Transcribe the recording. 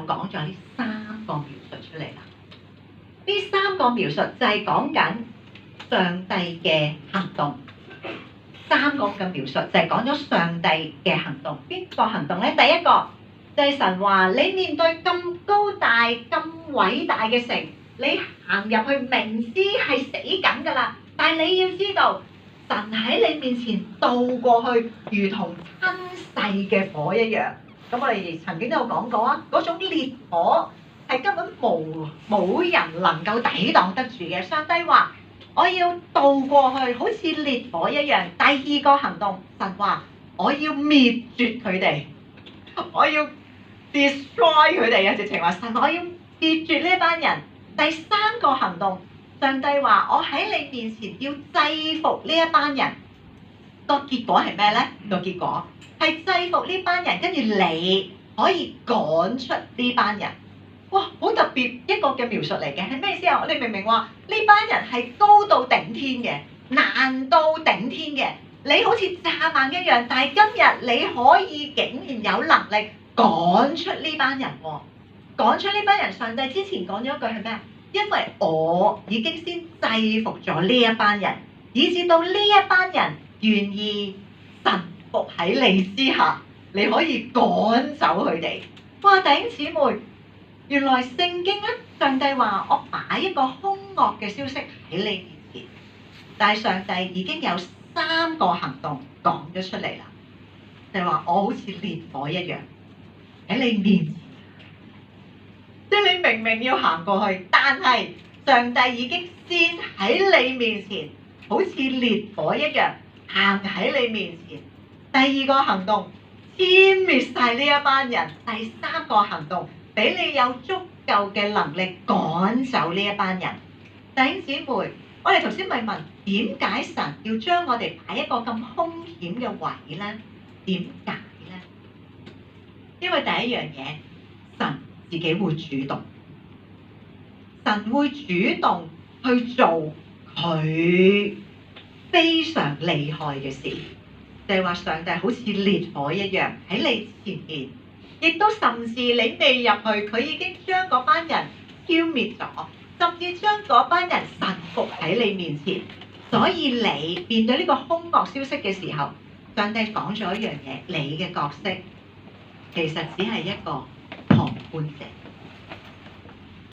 就講咗呢3個描述出嚟啦。呢3個描述就係講緊上帝嘅行動。3個嘅描述就係講咗上帝嘅行動。邊個行動咧？第一個就係神話你面對咁高大、咁偉大嘅城，你行入去明知係死緊㗎啦，但係你要知道，神喺你面前渡過去，如同吞噬嘅火一樣。咁我哋曾經都有講過啊，嗰種烈火係根本冇人能夠抵擋得住嘅。上帝話：我要渡過去，好似烈火一樣。第二個行動，神話我要滅絕佢哋，我要 destroy 佢哋啊！直情話神，我要滅絕呢班人。第三個行動，上帝話我喺你面前要制服呢一班人。個結果係咩呢？個結果係制服呢班人，跟住你可以趕出呢班人。哇！好特別一個嘅描述嚟嘅，係咩意思啊？你明唔明話呢班人係高到頂天嘅，難到頂天嘅？你好似蚱蜢一樣，但係今日你可以竟然有能力趕出呢班人喎！趕出呢班人，上帝之前講咗一句係咩？因為我已經先制服咗呢一班人，以至到呢一班人願意臣服喺你之下，你可以趕走佢哋。哇！弟兄姊妹，原來聖經咧，上帝話我擺一個兇惡嘅消息喺你面前，但係上帝已經有3個行動講咗出嚟啦，就係話我好似烈火一樣喺你面前。即係你明明要行過去，但係上帝已經先喺你面前，好似烈火一樣行喺你面前。第二個行動，殲滅晒呢一班人。第三個行動，俾你有足夠嘅能力趕走呢一班人。弟兄姊妹，我哋頭先咪問點解神要將我哋擺一個咁兇險嘅位呢？點解呢？因為第一樣嘢，神自己會主動，神會主動去做佢非常厲害嘅事，就係話上帝好似烈火一樣喺你前面，亦都甚至你未入去，佢已經將嗰班人消滅咗，甚至將嗰班人臣服喺你面前。所以你面對呢個兇惡消息嘅時候，上帝講咗一樣嘢，你嘅角色其實只係一個旁觀者。